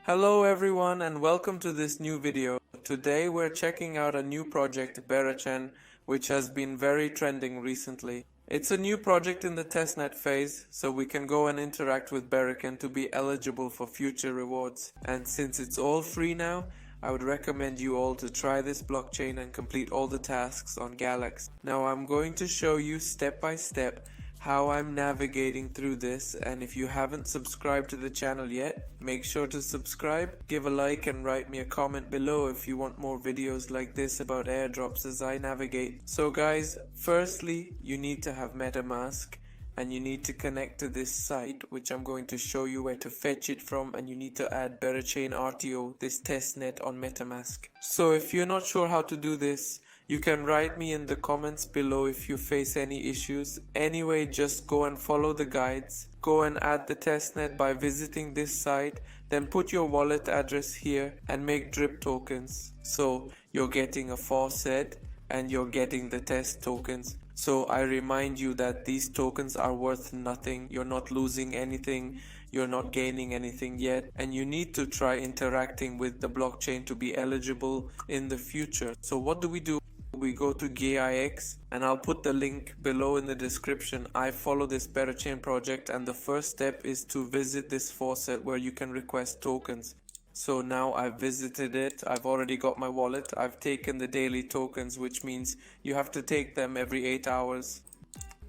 Hello everyone and welcome to this new video. Today we're checking out a new project, Berachain, which has been very trending recently. It's a new project in the testnet phase, so we can go and interact with Berachain to be eligible for future rewards. And since it's all free now, I would recommend you all to try this blockchain and complete all the tasks on Galxe. Now I'm going to show you step by step how I'm navigating through this, and if you haven't subscribed to the channel yet, make sure to subscribe, give a like and write me a comment below if you want more videos like this about airdrops as I navigate. So guys, firstly you need to have MetaMask and you need to connect to this site, which I'm going to show you where to fetch it from, and you need to add Berachain RTO, this testnet on MetaMask. So if you're not sure how to do this, you can write me in the comments below if you face any issues. Anyway, just go and follow the guides. Go and add the testnet by visiting this site. Then put your wallet address here and make drip tokens. So you're getting a faucet and you're getting the test tokens. So I remind you that these tokens are worth nothing. You're not losing anything. You're not gaining anything yet, and you need to try interacting with the blockchain to be eligible in the future. So what do? We go to Galxe, and I'll put the link below in the description. I follow this Berachain project, and the first step is to visit this faucet where you can request tokens. So now I've visited it, I've already got my wallet, I've taken the daily tokens, which means you have to take them every 8 hours.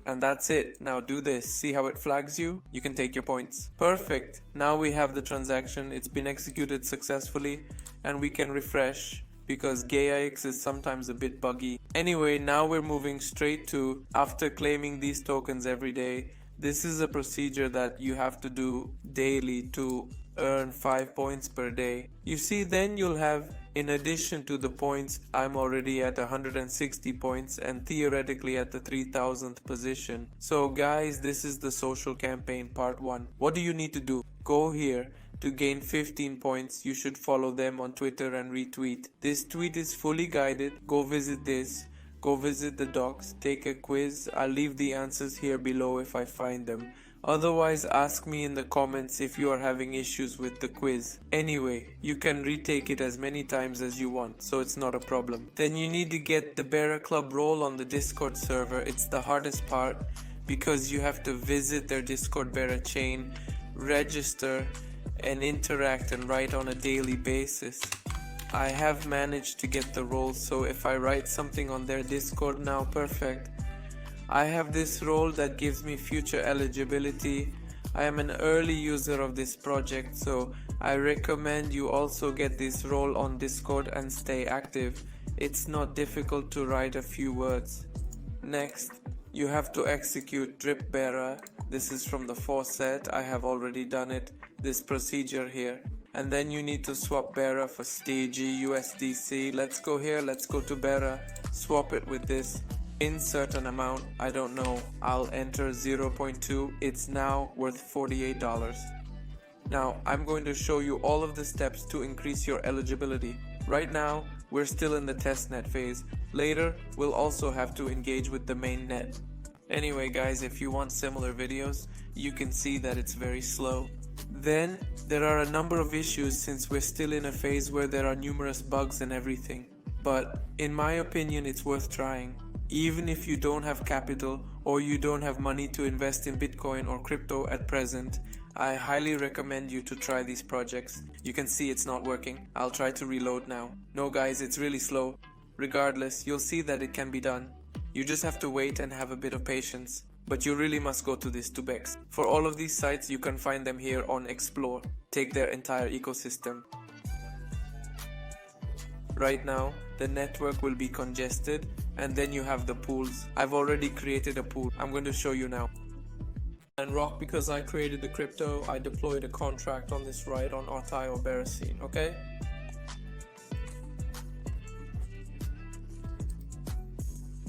And that's it. Now do this. See how it flags you? You can take your points. Perfect. Now we have the transaction. It's been executed successfully, and we can refresh because Galxe is sometimes a bit buggy. Anyway, now we're moving straight to after claiming these tokens every day. This is a procedure that you have to do daily to earn 5 points per day. You see, then you'll have, in addition to the points, I'm already at 160 points and theoretically at the 3000th position. So guys, this is the social campaign part 1. What do you need to do? Go here. To gain 15 points, you should follow them on Twitter and retweet. This tweet is fully guided. Go visit this. Go visit the docs. Take a quiz. I'll leave the answers here below if I find them. Otherwise, ask me in the comments if you are having issues with the quiz. Anyway, you can retake it as many times as you want, so it's not a problem. Then you need to get the Bera Club role on the Discord server. It's the hardest part because you have to visit their Discord Berachain, register, and interact and write on a daily basis. I have managed to get the role, so if I write something on their Discord now, perfect. I have this role that gives me future eligibility. I am an early user of this project, so I recommend you also get this role on Discord and stay active. It's not difficult to write a few words. Next, you have to execute Drip Bera. This is from the faucet. I have already done it. This procedure here. And then you need to swap Bera for STG USDC. Let's go here. Let's go to Bera. Swap it with this. Insert an amount. I don't know. I'll enter 0.2. It's now worth $48. Now I'm going to show you all of the steps to increase your eligibility. Right now we're still in the testnet phase. Later we'll also have to engage with the mainnet. Anyway guys, if you want similar videos, you can see that it's very slow. Then there are a number of issues since we're still in a phase where there are numerous bugs and everything. But in my opinion, it's worth trying. Even if you don't have capital or you don't have money to invest in Bitcoin or crypto at present, I highly recommend you to try these projects. You can see it's not working. I'll try to reload now. No guys, it's really slow. Regardless, you'll see that it can be done. You just have to wait and have a bit of patience. But you really must go to this Tubex. For all of these sites, you can find them here on Explore. Take their entire ecosystem. Right now, the network will be congested, and then you have the pools. I've already created a pool. I'm going to show you now. And rock, because I created the crypto, I deployed a contract on this ride on Artai or Berachain, okay?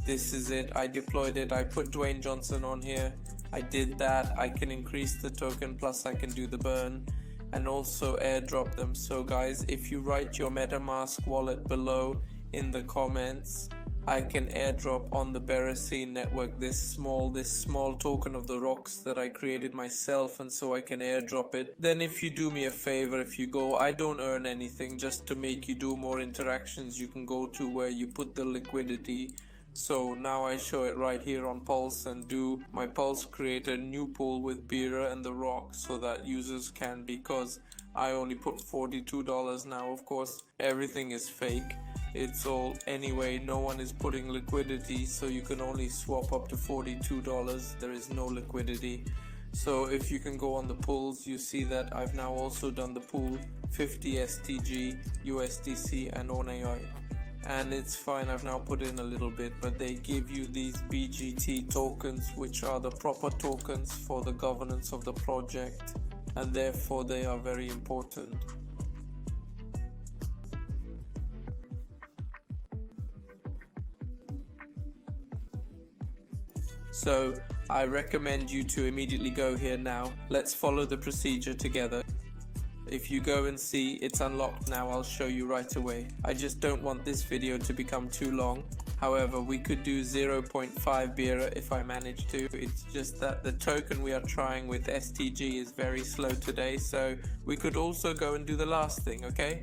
This is it. I deployed it. I put Dwayne Johnson on here. I did that. I can increase the token, plus I can do the burn and also airdrop them. So guys, if you write your MetaMask wallet below in the comments, I can airdrop on the Berachain network this small token of the rocks that I created myself, and so I can airdrop it. Then if you do me a favor, if you go, I don't earn anything, just to make you do more interactions, you can go to where you put the liquidity. So now I show it right here on Pulse, and do my Pulse create a new pool with Bera and the rock so that users can, because I only put $42 now. Of course everything is fake, it's all anyway, no one is putting liquidity, so you can only swap up to $42. There is no liquidity. So if you can go on the pools, you see that I've now also done the pool 50 STG, USDC and ONAI. And it's fine, I've now put in a little bit, but they give you these BGT tokens, which are the proper tokens for the governance of the project, and therefore they are very important. So I recommend you to immediately go here now. Let's follow the procedure together. If you go and see it's unlocked now, I'll show you right away. I just don't want this video to become too long. However, we could do 0.5 Bera if I manage to. It's just that the token we are trying with STG is very slow today, so we could also go and do the last thing, okay?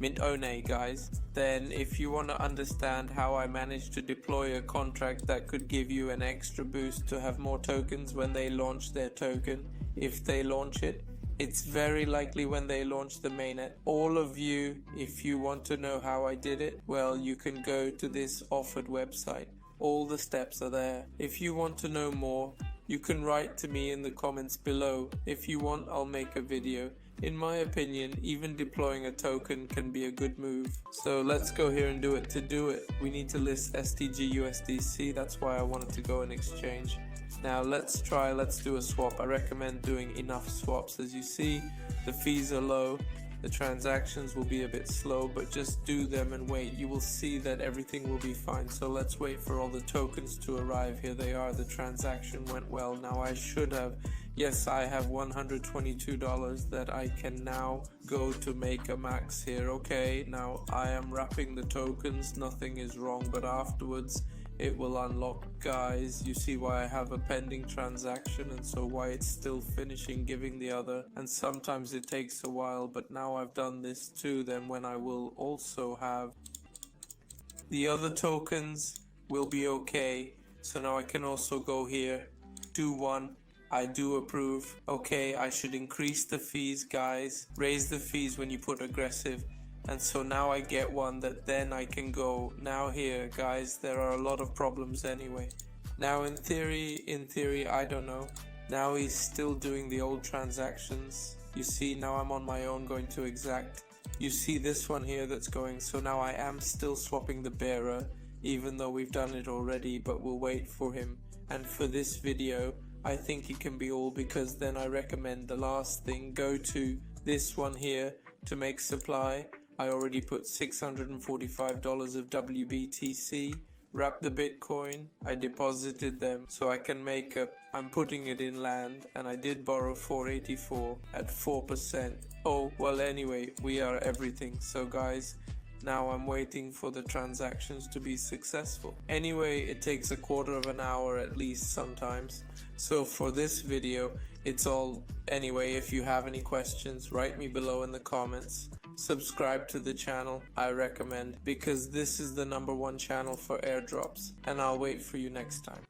Mint ONAI, guys. Then if you want to understand how I managed to deploy a contract that could give you an extra boost to have more tokens when they launch their token, if they launch it, it's very likely when they launch the mainnet. All of you, if you want to know how I did it, well, you can go to this offered website. All the steps are there. If you want to know more, you can write to me in the comments below. If you want, I'll make a video. In my opinion, even deploying a token can be a good move. So let's go here and do it. To do it, we need to list STG USDC. That's why I wanted to go and exchange. Now let's do a swap. I recommend doing enough swaps. As you see, the fees are low. The transactions will be a bit slow, but just do them and wait. You will see that everything will be fine. So let's wait for all the tokens to arrive. Here they are. The transaction went well. Now I should have, yes, I have $122 that I can now go to make a max here. Okay, now I am wrapping the tokens. Nothing is wrong, but afterwards it will unlock, guys. You see why I have a pending transaction, and so why it's still finishing giving the other, and sometimes it takes a while, but now I've done this too. Then when I will also have the other tokens will be okay. So now I can also go here, do one, I do approve. Okay, I should increase the fees, guys, raise the fees when you put aggressive. And so now I get one that then I can go. Now here, guys, there are a lot of problems anyway. Now in theory, I don't know. Now he's still doing the old transactions. You see, now I'm on my own going to exact. You see this one here that's going. So now I am still swapping the bearer, even though we've done it already, but we'll wait for him. And for this video, I think it can be all, because then I recommend the last thing, go to this one here to make supply. I already put $645 of WBTC, wrap the Bitcoin, I deposited them so I can make up, I'm putting it in land, and I did borrow 484 at 4%. Oh, well anyway, we are everything. So guys, now I'm waiting for the transactions to be successful. Anyway, it takes a quarter of an hour at least sometimes. So for this video, it's all. Anyway, if you have any questions, write me below in the comments. Subscribe to the channel, I recommend, because this is the #1 channel for airdrops, and I'll wait for you next time.